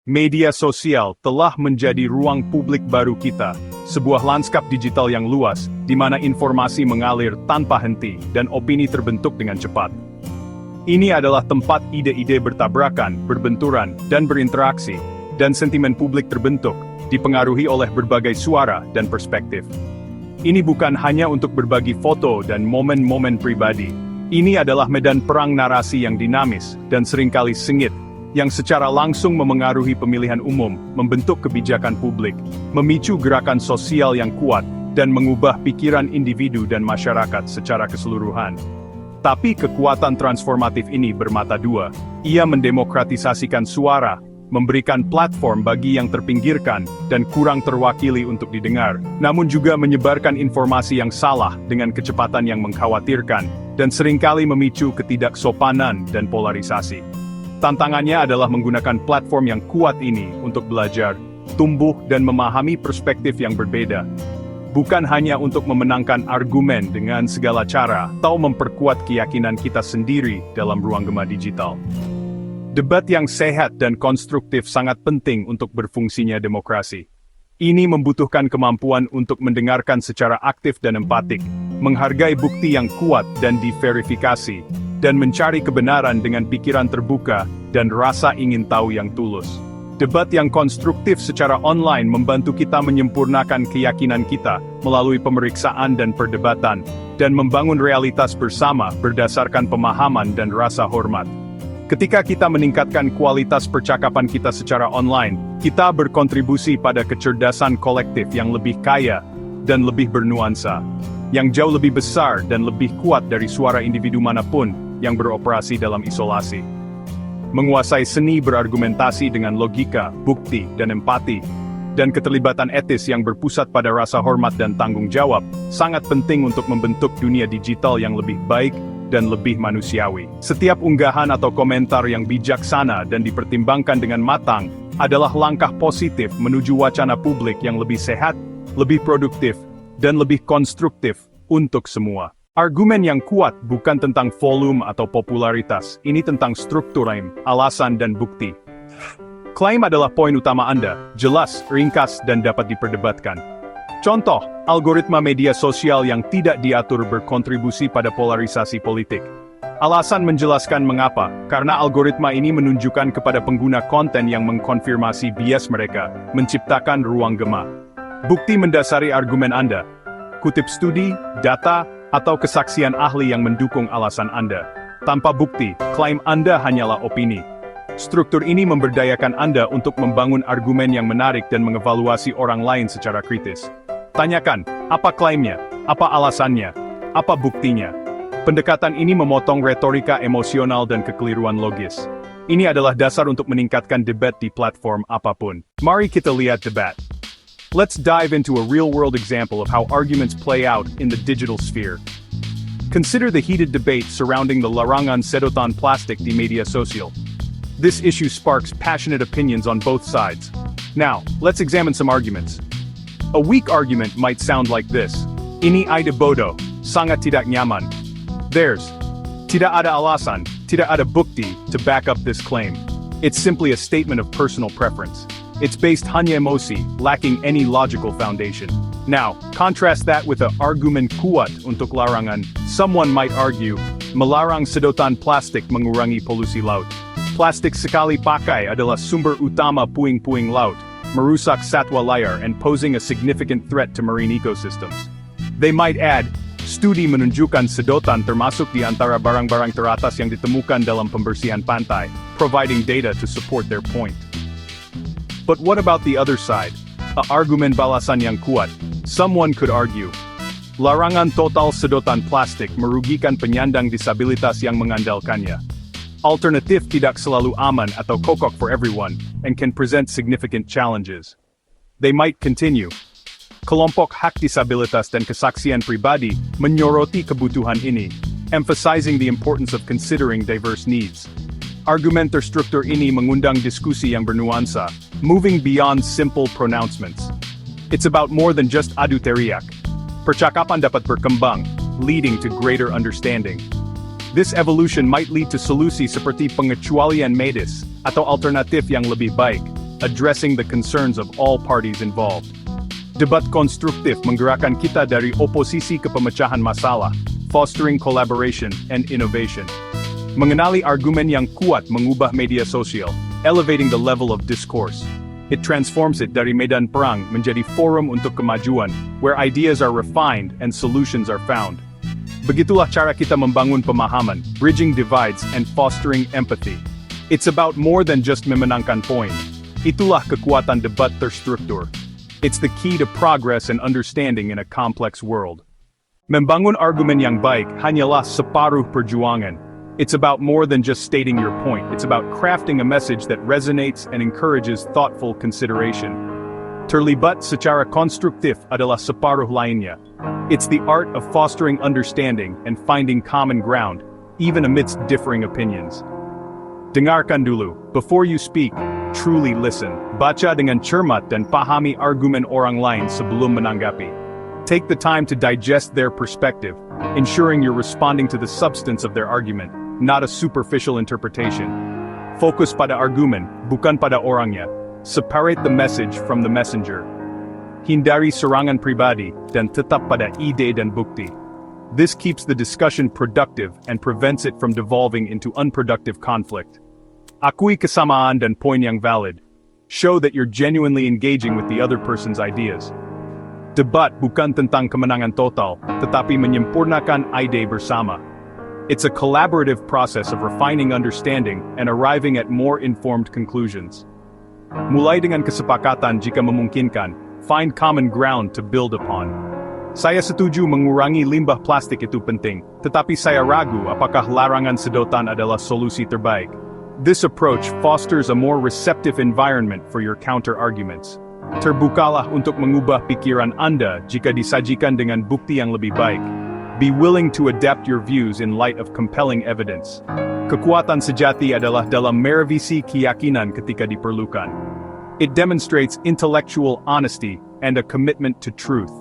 Media sosial telah menjadi ruang publik baru kita, sebuah lanskap digital yang luas, di mana informasi mengalir tanpa henti dan opini terbentuk dengan cepat. Ini adalah tempat ide-ide bertabrakan, berbenturan, dan berinteraksi, dan sentimen publik terbentuk, dipengaruhi oleh berbagai suara dan perspektif. Ini bukan hanya untuk berbagi foto dan momen-momen pribadi. Ini adalah medan perang narasi yang dinamis dan seringkali sengit, yang secara langsung memengaruhi pemilihan umum, membentuk kebijakan publik, memicu gerakan sosial yang kuat, dan mengubah pikiran individu dan masyarakat secara keseluruhan. Tapi kekuatan transformatif ini bermata dua. Ia mendemokratisasikan suara, memberikan platform bagi yang terpinggirkan dan kurang terwakili untuk didengar, namun juga menyebarkan informasi yang salah dengan kecepatan yang mengkhawatirkan, dan seringkali memicu ketidaksopanan dan polarisasi. Tantangannya adalah menggunakan platform yang kuat ini untuk belajar, tumbuh dan memahami perspektif yang berbeda. Bukan hanya untuk memenangkan argumen dengan segala cara, atau memperkuat keyakinan kita sendiri dalam ruang gema digital. Debat yang sehat dan konstruktif sangat penting untuk berfungsinya demokrasi. Ini membutuhkan kemampuan untuk mendengarkan secara aktif dan empatik, menghargai bukti yang kuat dan diverifikasi, dan mencari kebenaran dengan pikiran terbuka dan rasa ingin tahu yang tulus. Debat yang konstruktif secara online membantu kita menyempurnakan keyakinan kita melalui pemeriksaan dan perdebatan, dan membangun realitas bersama berdasarkan pemahaman dan rasa hormat. Ketika kita meningkatkan kualitas percakapan kita secara online, kita berkontribusi pada kecerdasan kolektif yang lebih kaya dan lebih bernuansa, yang jauh lebih besar dan lebih kuat dari suara individu manapun yang beroperasi dalam isolasi. Menguasai seni berargumentasi dengan logika, bukti, dan empati, dan keterlibatan etis yang berpusat pada rasa hormat dan tanggung jawab, sangat penting untuk membentuk dunia digital yang lebih baik dan lebih manusiawi. Setiap unggahan atau komentar yang bijaksana dan dipertimbangkan dengan matang adalah langkah positif menuju wacana publik yang lebih sehat, lebih produktif, dan lebih konstruktif untuk semua. Argumen yang kuat bukan tentang volume atau popularitas, ini tentang struktur, alasan dan bukti. Klaim adalah poin utama Anda, jelas, ringkas, dan dapat diperdebatkan. Contoh, algoritma media sosial yang tidak diatur berkontribusi pada polarisasi politik. Alasan menjelaskan mengapa, karena algoritma ini menunjukkan kepada pengguna konten yang mengkonfirmasi bias mereka, menciptakan ruang gema. Bukti mendasari argumen Anda. Kutip studi, data, atau kesaksian ahli yang mendukung alasan Anda. Tanpa bukti, klaim Anda hanyalah opini. Struktur ini memberdayakan Anda untuk membangun argumen yang menarik dan mengevaluasi orang lain secara kritis. Tanyakan, apa klaimnya? Apa alasannya? Apa buktinya? Pendekatan ini memotong retorika emosional dan kekeliruan logis. Ini adalah dasar untuk meningkatkan debat di platform apapun. Mari kita lihat debat. Let's dive into a real-world example of how arguments play out in the digital sphere. Consider the heated debate surrounding the larangan sedotan plastik di media sosial. This issue sparks passionate opinions on both sides. Now, let's examine some arguments. A weak argument might sound like this. Ini ay bodoh, sangat tidak nyaman. Theirs. Tidak ada alasan, tidak ada bukti to back up this claim. It's simply a statement of personal preference. It's based hanya emosi, lacking any logical foundation. Now, contrast that with an argumen kuat untuk larangan. Someone might argue, melarang sedotan plastik mengurangi polusi laut. Plastik sekali pakai adalah sumber utama puing-puing laut, merusak satwa liar and posing a significant threat to marine ecosystems. They might add, studi menunjukkan sedotan termasuk di antara barang-barang teratas yang ditemukan dalam pembersihan pantai, providing data to support their point. But what about the other side? Argumen balasan yang kuat. Someone could argue, larangan total sedotan plastik merugikan penyandang disabilitas yang mengandalkannya. Alternatif tidak selalu aman atau kokok for everyone, and can present significant challenges. They might continue. Kelompok hak disabilitas dan kesaksian pribadi menyoroti kebutuhan ini, emphasizing the importance of considering diverse needs. Argumen terstruktur ini mengundang diskusi yang bernuansa, moving beyond simple pronouncements. It's about more than just adu teriak. Percakapan dapat berkembang, leading to greater understanding. This evolution might lead to solusi seperti pengecualian medis, atau alternatif yang lebih baik, addressing the concerns of all parties involved. Debat konstruktif menggerakkan kita dari oposisi ke pemecahan masalah, fostering collaboration and innovation. Mengenali argumen yang kuat mengubah media sosial, elevating the level of discourse. It transforms it dari medan perang menjadi forum untuk kemajuan, where ideas are refined and solutions are found. Begitulah cara kita membangun pemahaman, bridging divides and fostering empathy. It's about more than just memenangkan poin. Itulah kekuatan debat terstruktur. It's the key to progress and understanding in a complex world. Membangun argumen yang baik hanyalah separuh perjuangan. It's about more than just stating your point. It's about crafting a message that resonates and encourages thoughtful consideration. Terlibat secara konstruktif adalah separuh lainnya. It's the art of fostering understanding and finding common ground, even amidst differing opinions. Dengarkan dulu, before you speak, truly listen. Baca dengan cermat dan pahami argumen orang lain sebelum menanggapi. Take the time to digest their perspective, ensuring you're responding to the substance of their argument, not a superficial interpretation. Fokus pada argumen, bukan pada orangnya. Separate the message from the messenger. Hindari serangan pribadi, dan tetap pada ide dan bukti. This keeps the discussion productive and prevents it from devolving into unproductive conflict. Akui kesamaan dan poin yang valid. Show that you're genuinely engaging with the other person's ideas. Debat bukan tentang kemenangan total, tetapi menyempurnakan ide bersama. It's a collaborative process of refining understanding and arriving at more informed conclusions. Mulai dengan kesepakatan jika memungkinkan, find common ground to build upon. Saya setuju mengurangi limbah plastik itu penting, tetapi saya ragu apakah larangan sedotan adalah solusi terbaik. This approach fosters a more receptive environment for your counter-arguments. Terbukalah untuk mengubah pikiran Anda jika disajikan dengan bukti yang lebih baik. Be willing to adapt your views in light of compelling evidence. Kekuatan sejati adalah dalam merevisi keyakinan ketika diperlukan. It demonstrates intellectual honesty and a commitment to truth.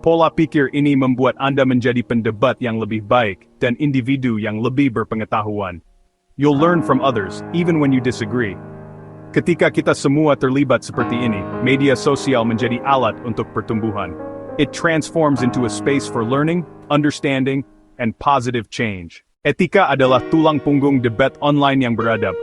Pola pikir ini membuat Anda menjadi pendebat yang lebih baik dan individu yang lebih berpengetahuan. You'll learn from others, even when you disagree. Ketika kita semua terlibat seperti ini, media sosial menjadi alat untuk pertumbuhan. It transforms into a space for learning, understanding, and positive change. Etika adalah tulang punggung debat online yang beradab.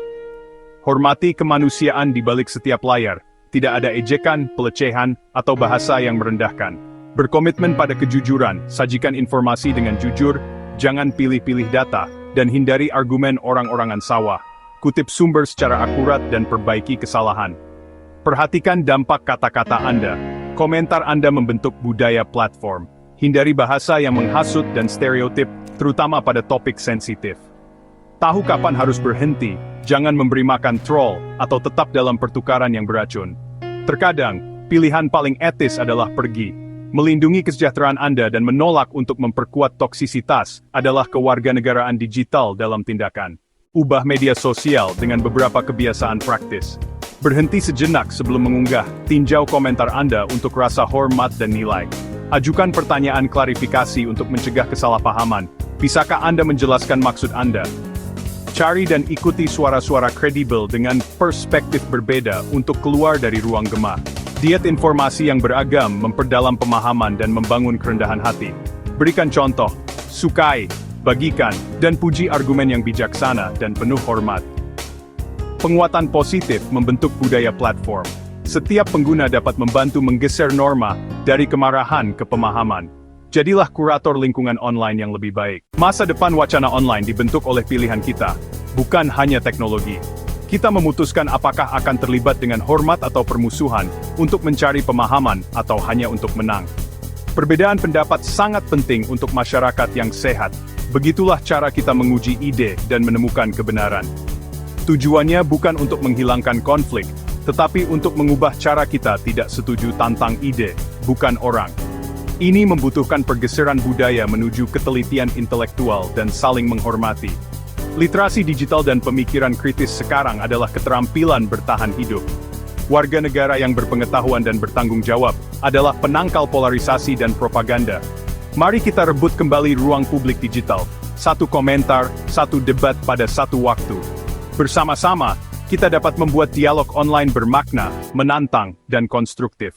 Hormati kemanusiaan di balik setiap layar. Tidak ada ejekan, pelecehan, atau bahasa yang merendahkan. Berkomitmen pada kejujuran, sajikan informasi dengan jujur, jangan pilih-pilih data, dan hindari argumen orang-orangan sawah. Kutip sumber secara akurat dan perbaiki kesalahan. Perhatikan dampak kata-kata Anda. Komentar Anda membentuk budaya platform. Hindari bahasa yang menghasut dan stereotip, terutama pada topik sensitif. Tahu kapan harus berhenti, jangan memberi makan troll, atau tetap dalam pertukaran yang beracun. Terkadang, pilihan paling etis adalah pergi. Melindungi kesejahteraan Anda dan menolak untuk memperkuat toksisitas adalah kewarganegaraan digital dalam tindakan. Ubah media sosial dengan beberapa kebiasaan praktis. Berhenti sejenak sebelum mengunggah, tinjau komentar Anda untuk rasa hormat dan nilai. Ajukan pertanyaan klarifikasi untuk mencegah kesalahpahaman. Bisakah Anda menjelaskan maksud Anda? Cari dan ikuti suara-suara kredibel dengan perspektif berbeda untuk keluar dari ruang gema. Diet informasi yang beragam memperdalam pemahaman dan membangun kerendahan hati. Berikan contoh, sukai, bagikan, dan puji argumen yang bijaksana dan penuh hormat. Penguatan positif membentuk budaya platform. Setiap pengguna dapat membantu menggeser norma dari kemarahan ke pemahaman. Jadilah kurator lingkungan online yang lebih baik. Masa depan wacana online dibentuk oleh pilihan kita, bukan hanya teknologi. Kita memutuskan apakah akan terlibat dengan hormat atau permusuhan, untuk mencari pemahaman atau hanya untuk menang. Perbedaan pendapat sangat penting untuk masyarakat yang sehat. Begitulah cara kita menguji ide dan menemukan kebenaran. Tujuannya bukan untuk menghilangkan konflik, tetapi untuk mengubah cara kita tidak setuju tentang ide, bukan orang. Ini membutuhkan pergeseran budaya menuju ketelitian intelektual dan saling menghormati. Literasi digital dan pemikiran kritis sekarang adalah keterampilan bertahan hidup. Warga negara yang berpengetahuan dan bertanggung jawab adalah penangkal polarisasi dan propaganda. Mari kita rebut kembali ruang publik digital. Satu komentar, satu debat pada satu waktu. Bersama-sama, kita dapat membuat dialog online bermakna, menantang, dan konstruktif.